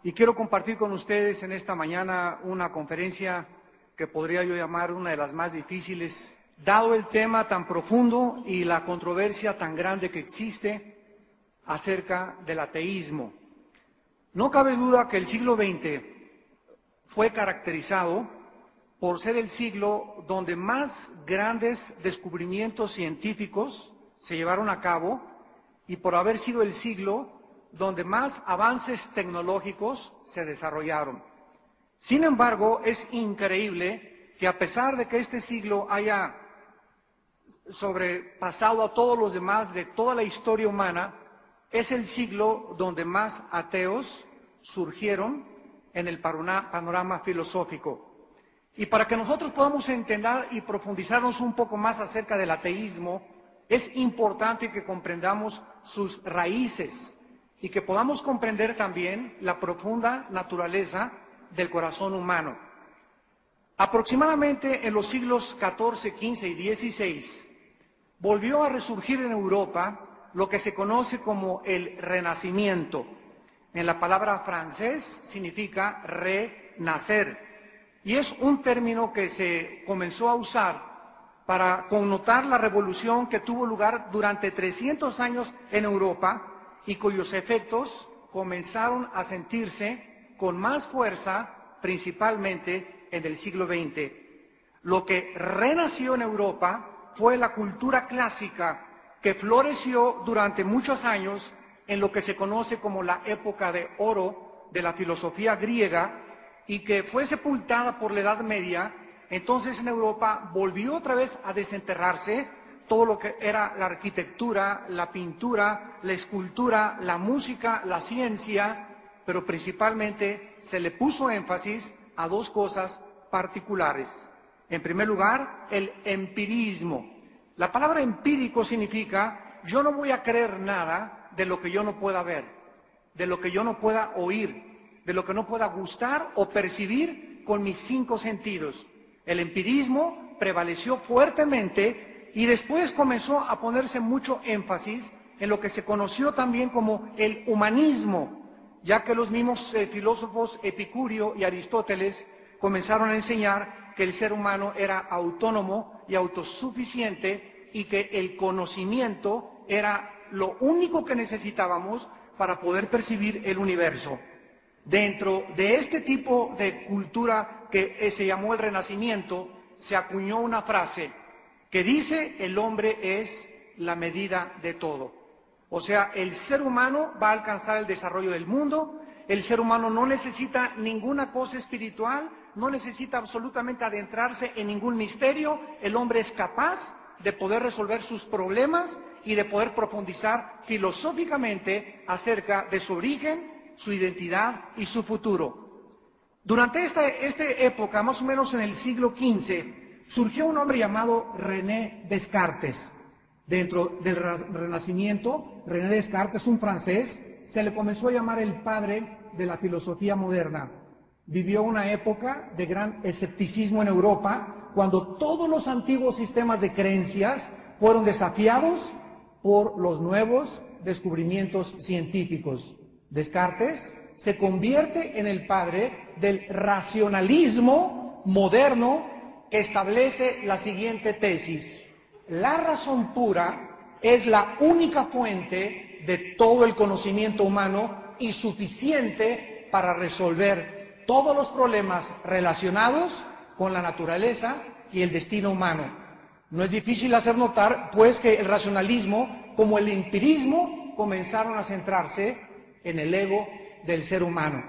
y quiero compartir con ustedes en esta mañana una conferencia que podría yo llamar una de las más difíciles, dado el tema tan profundo y la controversia tan grande que existe acerca del ateísmo. No cabe duda que el siglo XX fue caracterizado por ser el siglo donde más grandes descubrimientos científicos se llevaron a cabo y por haber sido el siglo donde más avances tecnológicos se desarrollaron. Sin embargo, es increíble que a pesar de que este siglo haya sobrepasado a todos los demás de toda la historia humana, es el siglo donde más ateos surgieron en el panorama filosófico. Y para que nosotros podamos entender y profundizarnos un poco más acerca del ateísmo, es importante que comprendamos sus raíces y que podamos comprender también la profunda naturaleza del corazón humano. Aproximadamente en los siglos XIV, XV y XVI, volvió a resurgir en Europa lo que se conoce como el Renacimiento. En la palabra francés significa renacer. Y es un término que se comenzó a usar para connotar la revolución que tuvo lugar durante 300 años en Europa y cuyos efectos comenzaron a sentirse con más fuerza, principalmente en el siglo XX. Lo que renació en Europa fue la cultura clásica que floreció durante muchos años en lo que se conoce como la época de oro de la filosofía griega y que fue sepultada por la Edad Media. Entonces en Europa volvió otra vez a desenterrarse todo lo que era la arquitectura, la pintura, la escultura, la música, la ciencia, pero principalmente se le puso énfasis a dos cosas particulares. En primer lugar, el empirismo. La palabra empírico significa yo no voy a creer nada de lo que yo no pueda ver, de lo que yo no pueda oír, de lo que no pueda gustar o percibir con mis 5 sentidos. El empirismo prevaleció fuertemente y después comenzó a ponerse mucho énfasis en lo que se conoció también como el humanismo, ya que los mismos filósofos Epicurio y Aristóteles comenzaron a enseñar que el ser humano era autónomo y autosuficiente y que el conocimiento era lo único que necesitábamos para poder percibir el universo. Dentro de este tipo de cultura que se llamó el Renacimiento, se acuñó una frase que dice: el hombre es la medida de todo. O sea, el ser humano va a alcanzar el desarrollo del mundo, el ser humano no necesita ninguna cosa espiritual, no necesita absolutamente adentrarse en ningún misterio, el hombre es capaz de poder resolver sus problemas y de poder profundizar filosóficamente acerca de su origen, su identidad y su futuro. Durante esta época, más o menos en el siglo XV, surgió un hombre llamado René Descartes. Dentro del Renacimiento, René Descartes, un francés, se le comenzó a llamar el padre de la filosofía moderna. Vivió una época de gran escepticismo en Europa, cuando todos los antiguos sistemas de creencias fueron desafiados por los nuevos descubrimientos científicos. Descartes se convierte en el padre del racionalismo moderno, que establece la siguiente tesis: la razón pura es la única fuente de todo el conocimiento humano y suficiente para resolver todos los problemas relacionados con la naturaleza y el destino humano. No es difícil hacer notar, pues, que el racionalismo, como el empirismo, comenzaron a centrarse en el ego del ser humano.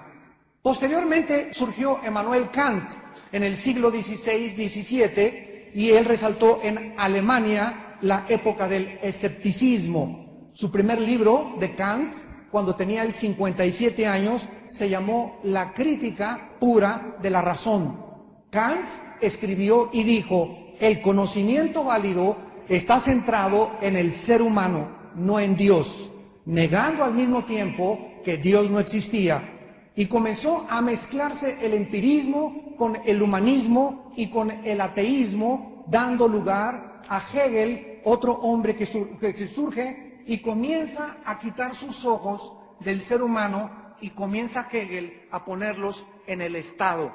Posteriormente surgió Emmanuel Kant en el siglo XVI-XVII y él resaltó en Alemania la época del escepticismo. Su primer libro de Kant, cuando tenía él 57 años, se llamó La crítica pura de la razón. Kant escribió y dijo: el conocimiento válido está centrado en el ser humano, no en Dios, negando al mismo tiempo que Dios no existía. Y comenzó a mezclarse el empirismo con el humanismo y con el ateísmo, dando lugar a Hegel, otro hombre que surge y comienza a quitar sus ojos del ser humano y comienza Hegel a ponerlos en el Estado.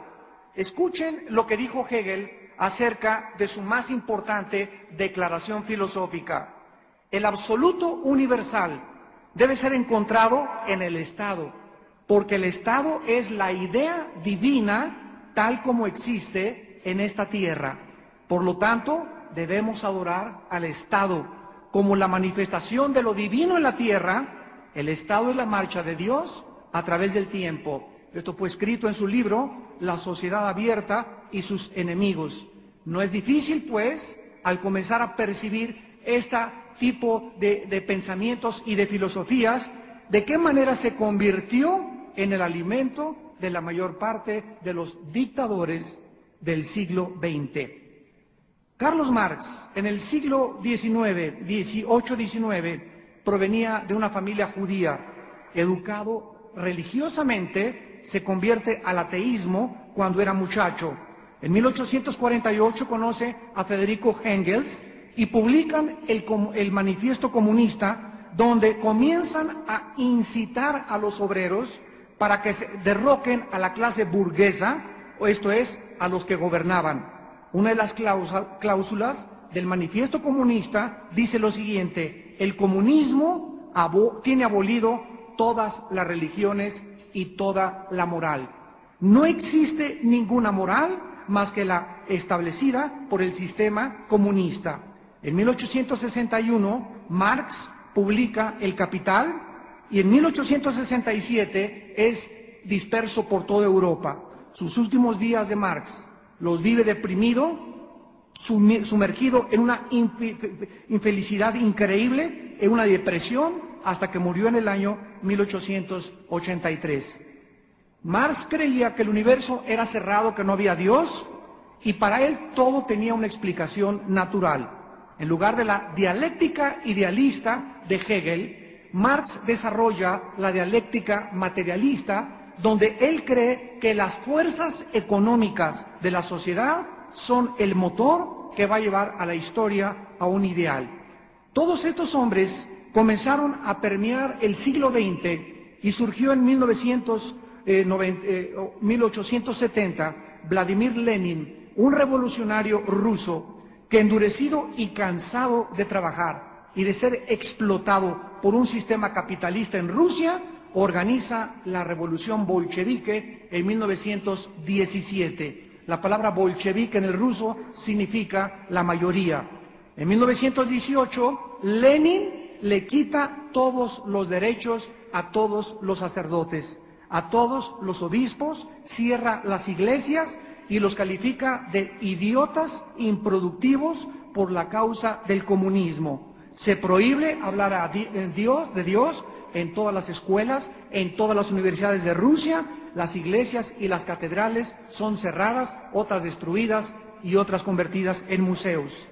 Escuchen lo que dijo Hegel acerca de su más importante declaración filosófica. El absoluto universal debe ser encontrado en el Estado, porque el Estado es la idea divina tal como existe en esta tierra. Por lo tanto, debemos adorar al Estado como la manifestación de lo divino en la tierra. El Estado es la marcha de Dios a través del tiempo. Esto fue escrito en su libro La sociedad abierta y sus enemigos. No es difícil, pues, al comenzar a percibir este tipo de pensamientos y de filosofías, de qué manera se convirtió en el alimento de la mayor parte de los dictadores del siglo XX. Carlos Marx, en el siglo XVIII-XIX, provenía de una familia judía. Educado religiosamente, se convierte al ateísmo cuando era muchacho. En 1848 conoce a Federico Engels y publican el Manifiesto Comunista, donde comienzan a incitar a los obreros para que se derroquen a la clase burguesa, o esto es, a los que gobernaban. Una de las cláusulas del Manifiesto Comunista dice lo siguiente: el comunismo tiene abolido todas las religiones y toda la moral. No existe ninguna moral más que la establecida por el sistema comunista. En 1861, Marx publica El Capital y en 1867 es disperso por toda Europa. Sus últimos días de Marx los vive deprimido, sumergido en una infelicidad increíble, en una depresión, hasta que murió en el año 1883. Marx creía que el universo era cerrado, que no había Dios, y para él todo tenía una explicación natural. En lugar de la dialéctica idealista de Hegel, Marx desarrolla la dialéctica materialista, donde él cree que las fuerzas económicas de la sociedad son el motor que va a llevar a la historia a un ideal. Todos estos hombres comenzaron a permear el siglo XX y surgió en 1870 Vladimir Lenin, un revolucionario ruso que, endurecido y cansado de trabajar y de ser explotado por un sistema capitalista en Rusia, organiza la revolución bolchevique en 1917. La palabra bolchevique en el ruso significa la mayoría. En 1918, Lenin le quita todos los derechos a todos los sacerdotes, a todos los obispos, cierra las iglesias y los califica de idiotas improductivos por la causa del comunismo. Se prohíbe hablar de Dios en todas las escuelas, en todas las universidades de Rusia. Las iglesias y las catedrales son cerradas, otras destruidas y otras convertidas en museos.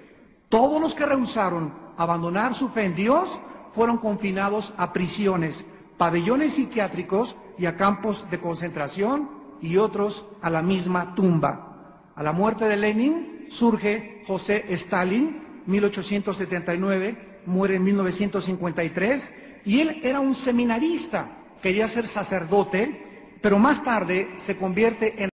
Todos los que rehusaron abandonar su fe en Dios fueron confinados a prisiones, pabellones psiquiátricos y a campos de concentración, y otros a la misma tumba. A la muerte de Lenin surge José Stalin, 1879, muere en 1953, y él era un seminarista, quería ser sacerdote, pero más tarde se convierte en